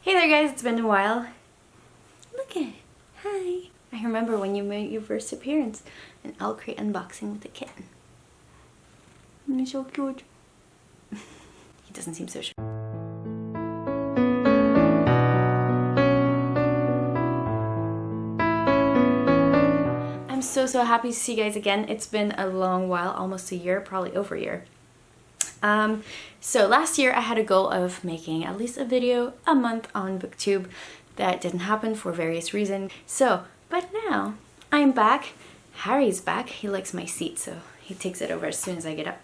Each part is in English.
Hey there guys, it's been a while. Look at it. Hi. I remember when you made your first appearance and I'll create unboxing with a kitten. And he's so cute. He doesn't seem so sure. I'm so happy to see you guys again. It's been a long while, almost a year, probably over a year. So last year I had a goal of making at least a video a month on BookTube. That didn't happen for various reasons. But now I'm back. Harry's back. He likes my seat, so he takes it over as soon as I get up.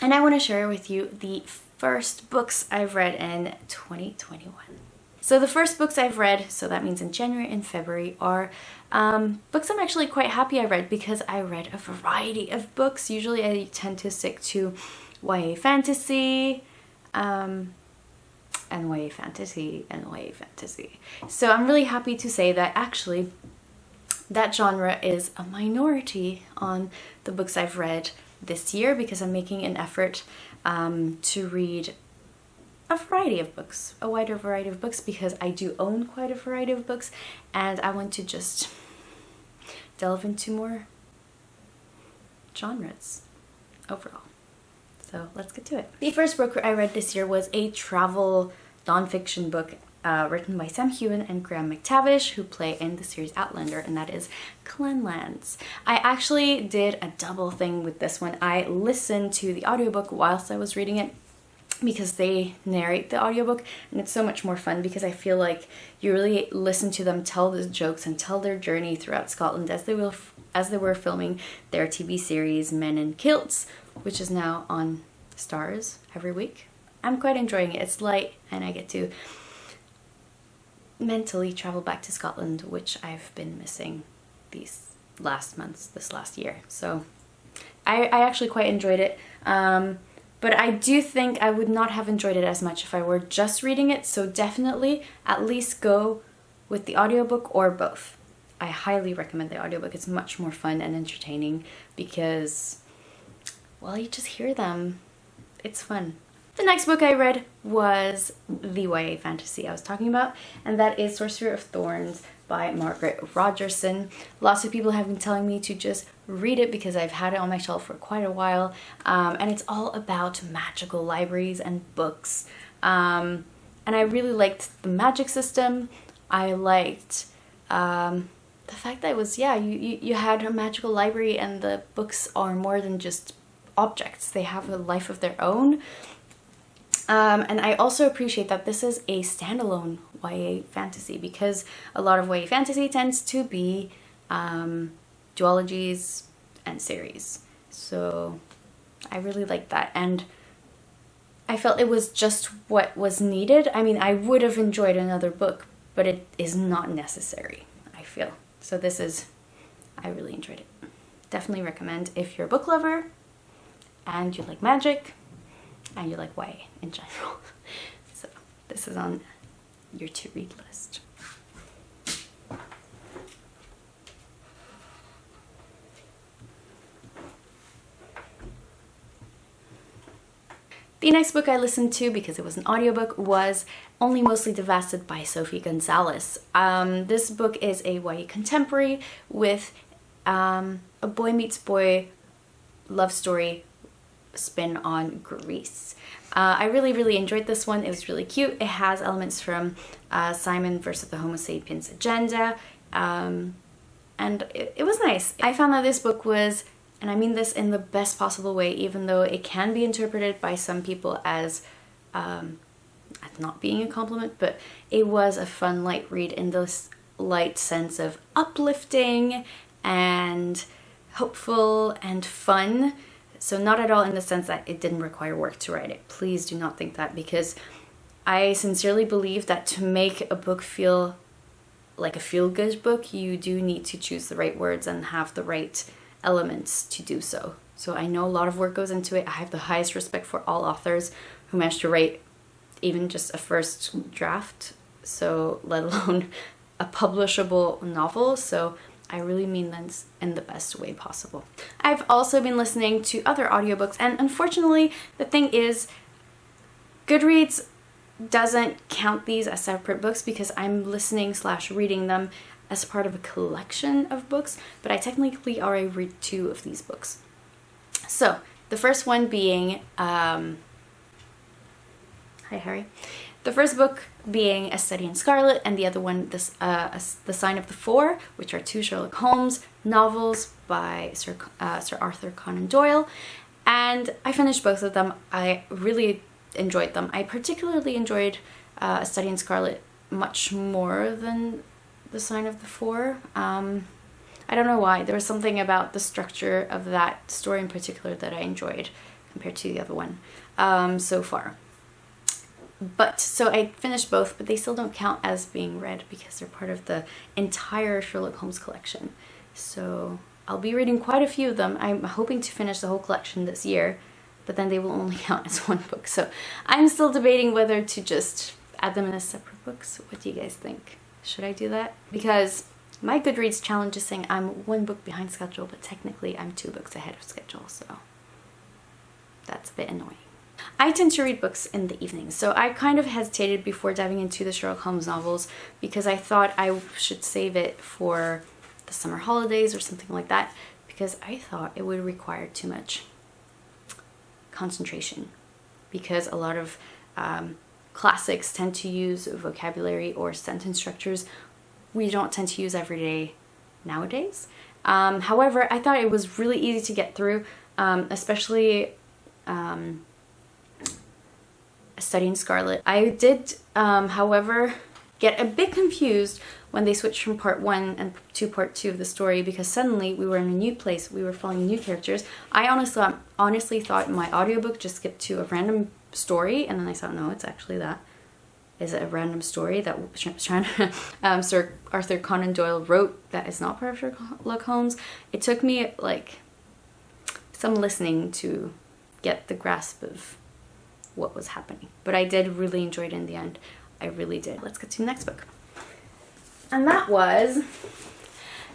And I want to share with you the first books I've read in 2021. So the first books I've read, so that means in January and February, are books I'm actually quite happy I read because I read a variety of books. Usually I tend to stick to YA fantasy, and YA fantasy, and YA fantasy. So I'm really happy to say that actually that genre is a minority on the books I've read this year because I'm making an effort to read a variety of books, a wider variety of books, because I do own quite a variety of books and I want to just delve into more genres overall. So let's get to it. The first book I read this year was a travel nonfiction book written by Sam Heughan and Graham McTavish, who play in the series Outlander, and that is Clanlands. I actually did a double thing with this one. I listened to the audiobook whilst I was reading it because they narrate the audiobook, and it's so much more fun because I feel like you really listen to them tell the jokes and tell their journey throughout Scotland as they were filming their TV series Men in Kilts, which is now on Stars every week. I'm quite enjoying it. It's light and I get to mentally travel back to Scotland, which I've been missing these last months, this last year. So I actually quite enjoyed it. But I do think I would not have enjoyed it as much if I were just reading it. So definitely at least go with the audiobook or both. I highly recommend the audiobook. It's much more fun and entertaining because, well, you just hear them. It's fun. The next book I read was the YA fantasy I was talking about, and that is Sorcerer of Thorns by Margaret Rogerson. Lots of people have been telling me to just read it because I've had it on my shelf for quite a while, and it's all about magical libraries and books. And I really liked the magic system. I liked the fact that it was, yeah, you had a magical library and the books are more than just objects. They have a life of their own. And I also appreciate that this is a standalone YA fantasy because a lot of YA fantasy tends to be duologies and series. So I really like that, and I felt it was just what was needed. I mean, I would have enjoyed another book, but it is not necessary, I feel. So this is, I really enjoyed it. Definitely recommend if you're a book lover and you like magic and you like YA in general. So this is on your to-read list. The next book I listened to, because it was an audiobook, was Only Mostly Devasted by Sophie Gonzales. This book is a YA contemporary with a boy meets boy love story spin on Greece. I really enjoyed this one. It was really cute. It has elements from Simon versus the Homo sapiens agenda, and it was nice. I found that this book was, and I mean this in the best possible way, even though it can be interpreted by some people as not being a compliment, but it was a fun light read in this light sense of uplifting and hopeful and fun. So not at all in the sense that it didn't require work to write it. Please do not think that, because I sincerely believe that to make a book feel like a feel-good book, you do need to choose the right words and have the right elements to do so. So I know a lot of work goes into it. I have the highest respect for all authors who manage to write even just a first draft, so let alone a publishable novel. So I really mean this in the best way possible. I've also been listening to other audiobooks, and unfortunately the thing is Goodreads doesn't count these as separate books because I'm listening / reading them as part of a collection of books, but I technically already read 2 of these books. So the first one being hi Harry. The first book being A Study in Scarlet, and the other one, The Sign of the Four, which are 2 Sherlock Holmes novels by Sir Arthur Conan Doyle. And I finished both of them. I really enjoyed them. I particularly enjoyed A Study in Scarlet much more than The Sign of the Four. I don't know why. There was something about the structure of that story in particular that I enjoyed compared to the other one so far. But so I finished both, but they still don't count as being read because they're part of the entire Sherlock Holmes collection. So I'll be reading quite a few of them. I'm hoping to finish the whole collection this year, but then they will only count as one book. So I'm still debating whether to just add them in as separate books. What do you guys think? Should I do that? Because my Goodreads challenge is saying I'm 1 book behind schedule, but technically I'm 2 books ahead of schedule, so that's a bit annoying. I tend to read books in the evenings, so I kind of hesitated before diving into the Sherlock Holmes novels because I thought I should save it for the summer holidays or something like that, because I thought it would require too much concentration, because a lot of classics tend to use vocabulary or sentence structures we don't tend to use every day nowadays. However, I thought it was really easy to get through, especially A Study in Scarlet. I did, however, get a bit confused when they switched from part 1 and to part 2 of the story, because suddenly we were in a new place, we were following new characters. I honestly thought my audiobook just skipped to a random story, and then I thought, no, it's actually that. Is it a random story that Sir Arthur Conan Doyle wrote that is not part of Sherlock Holmes? It took me like some listening to get the grasp of what was happening. But I did really enjoy it in the end. I really did. Let's get to the next book. And that was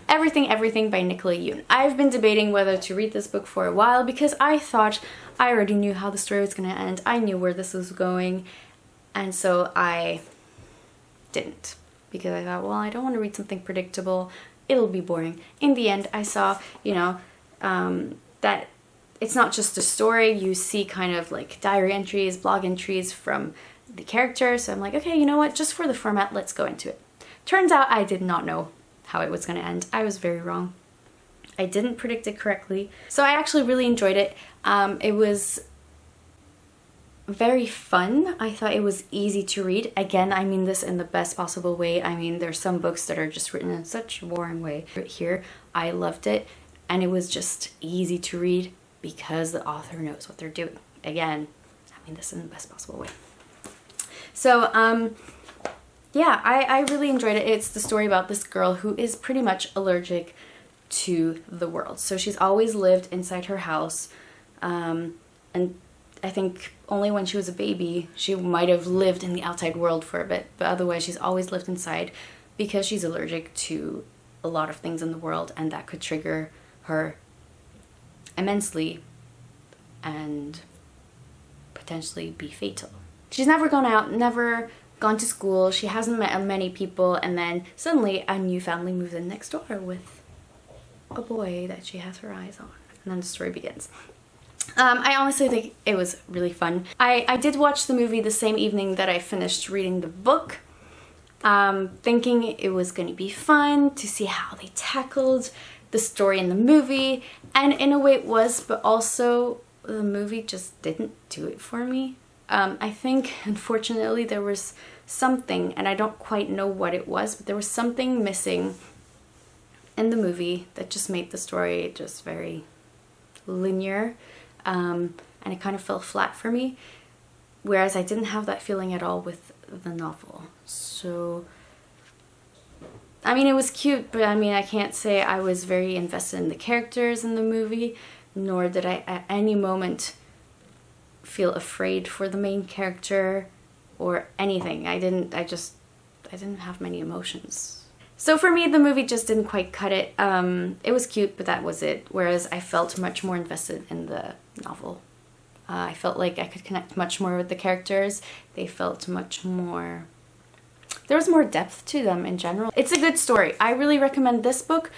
Everything Everything by Nicola Yoon. I've been debating whether to read this book for a while because I thought I already knew how the story was going to end. I knew where this was going. And so I didn't, because I thought, well, I don't want to read something predictable. It'll be boring. In the end, I saw, that it's not just a story. You see kind of like diary entries, blog entries from the character. So I'm like, okay, you know what? Just for the format, let's go into it. Turns out I did not know how it was going to end. I was very wrong. I didn't predict it correctly. So I actually really enjoyed it. It was very fun. I thought it was easy to read. Again, I mean this in the best possible way. I mean, there's some books that are just written in such a boring way. But here, I loved it, and it was just easy to read because the author knows what they're doing. Again, I mean this in the best possible way. So, yeah, I really enjoyed it. It's the story about this girl who is pretty much allergic to the world. So she's always lived inside her house, and I think only when she was a baby she might have lived in the outside world for a bit, but otherwise she's always lived inside because she's allergic to a lot of things in the world, and that could trigger her immensely and potentially be fatal. She's never gone out, never gone to school, she hasn't met many people, and then suddenly a new family moves in next door with a boy that she has her eyes on, and then the story begins. I honestly think it was really fun. I did watch the movie the same evening that I finished reading the book, thinking it was going to be fun to see how they tackled the story in the movie, and in a way it was, but also the movie just didn't do it for me. I think, unfortunately, there was something, and I don't quite know what it was, but there was something missing in the movie that just made the story just very linear. And it kind of fell flat for me, whereas I didn't have that feeling at all with the novel. So, I mean, it was cute, but I mean, I can't say I was very invested in the characters in the movie, nor did I at any moment feel afraid for the main character or anything. I didn't have many emotions. So for me, the movie just didn't quite cut it. It was cute, but that was it. Whereas I felt much more invested in the novel. I felt like I could connect much more with the characters. They felt much more... There was more depth to them in general. It's a good story. I really recommend this book,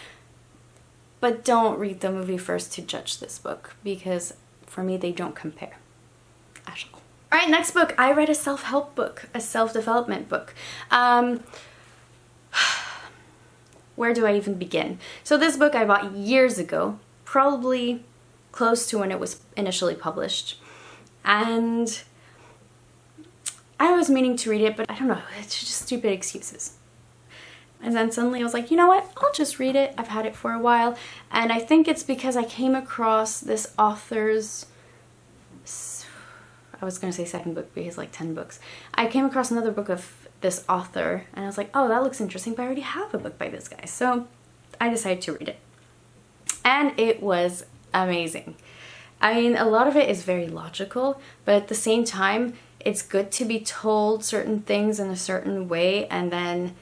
but don't read the movie first to judge this book, because for me, they don't compare at all. All right, next book. I read a self-help book, a self-development book. Where do I even begin? So this book I bought years ago, probably close to when it was initially published. And I was meaning to read it, but I don't know, it's just stupid excuses. And then suddenly I was like, you know what, I'll just read it. I've had it for a while. And I think it's because I came across this author's, I was going to say second book, but he has like 10 books. I came across another book of this author and I was like, oh, that looks interesting, but I already have a book by this guy. So I decided to read it. And it was amazing. I mean, a lot of it is very logical, but at the same time, it's good to be told certain things in a certain way and then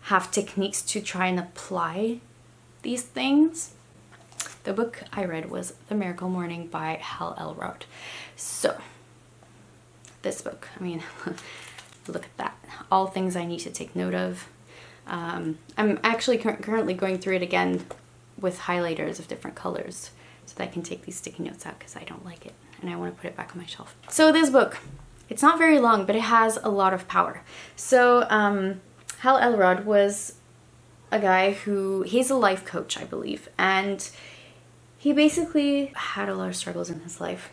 have techniques to try and apply these things. The book I read was The Miracle Morning by Hal Elrod. So, this book, I mean, look at that. All things I need to take note of. I'm actually currently going through it again with highlighters of different colors so that I can take these sticky notes out because I don't like it and I want to put it back on my shelf. So this book, it's not very long, but it has a lot of power. So Hal Elrod was a guy who, he's a life coach, I believe, and he basically had a lot of struggles in his life.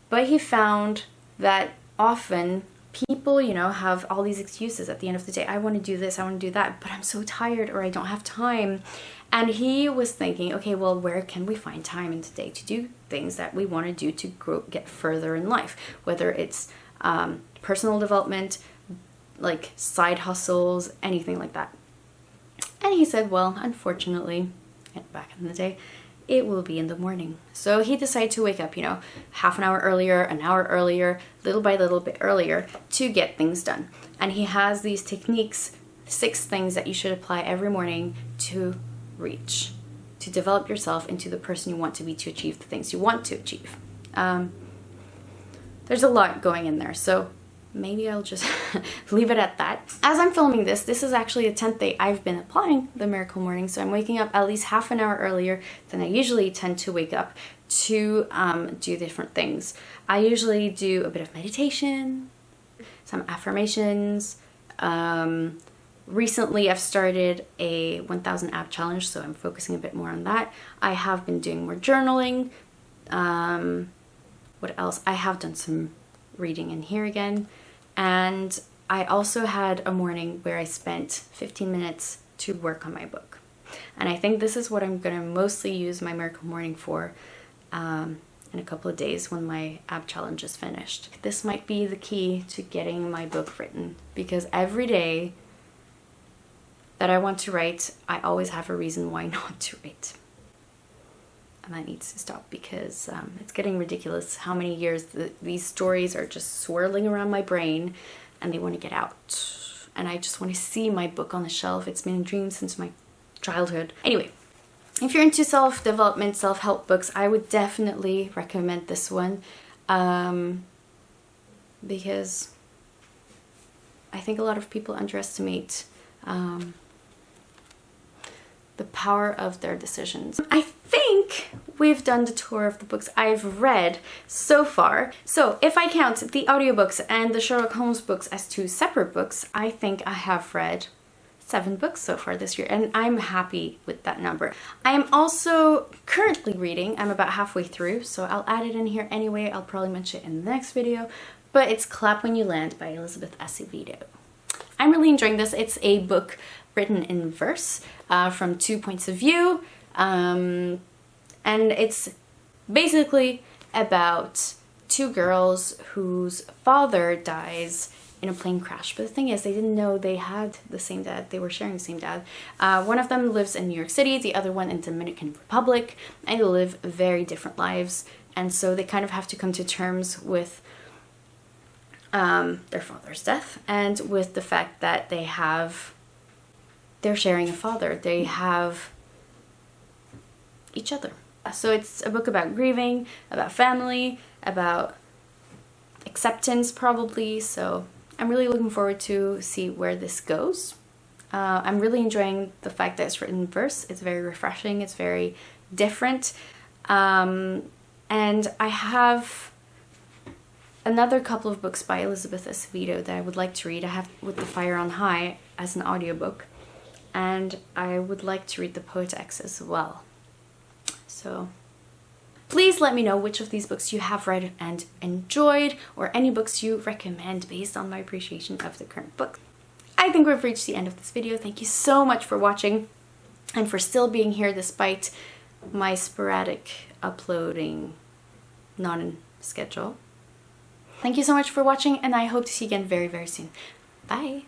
But he found that often people, you know, have all these excuses at the end of the day. I want to do this, I want to do that, but I'm so tired or I don't have time. And he was thinking, okay, well, where can we find time in the day to do things that we want to do to grow, get further in life? Whether it's personal development, like side hustles, anything like that. And he said, well, unfortunately, back in the day, it will be in the morning. So he decided to wake up, you know, half an hour earlier, an hour earlier, little by little bit earlier to get things done. And he has these techniques, 6 things that you should apply every morning to reach, to develop yourself into the person you want to be to achieve the things you want to achieve. There's a lot going in there, so maybe I'll just leave it at that. As I'm filming this, this is actually the 10th day I've been applying the Miracle Morning, so I'm waking up at least half an hour earlier than I usually tend to wake up to do different things. I usually do a bit of meditation, some affirmations. Recently I've started a 1000 app challenge, so I'm focusing a bit more on that. I have been doing more journaling. What else? I have done some reading in here again, and I also had a morning where I spent 15 minutes to work on my book. And I think this is what I'm going to mostly use my Miracle Morning for in a couple of days when my app challenge is finished. This might be the key to getting my book written, because every day that I want to write, I always have a reason why not to write. And that needs to stop, because it's getting ridiculous how many years these stories are just swirling around my brain and they want to get out. And I just want to see my book on the shelf. It's been a dream since my childhood. Anyway, if you're into self-development, self-help books, I would definitely recommend this one, because I think a lot of people underestimate the power of their decisions. I think we've done the tour of the books I've read so far. So if I count the audiobooks and the Sherlock Holmes books as 2 separate books, I think I have read 7 books so far this year, and I'm happy with that number. I am also currently reading, I'm about halfway through, so I'll add it in here anyway. I'll probably mention it in the next video, but it's Clap When You Land by Elizabeth Acevedo. I'm really enjoying this. It's a book written in verse from 2 points of view, and it's basically about 2 girls whose father dies in a plane crash. But the thing is, they didn't know they had the same dad. They were sharing the same dad. One of them lives in New York City, the other one in Dominican Republic, and they live very different lives. And so they kind of have to come to terms with their father's death, and with the fact that they're sharing a father. They have each other. So it's a book about grieving, about family, about acceptance probably. So I'm really looking forward to see where this goes. I'm really enjoying the fact that it's written in verse. It's very refreshing. It's very different. And I have another couple of books by Elizabeth Acevedo that I would like to read. I have With the Fire on High as an audiobook, and I would like to read The Poetex as well. So please let me know which of these books you have read and enjoyed, or any books you recommend based on my appreciation of the current book. I think we've reached the end of this video. Thank you so much for watching and for still being here despite my sporadic uploading non-schedule. Thank you so much for watching, and I hope to see you again very, very soon. Bye!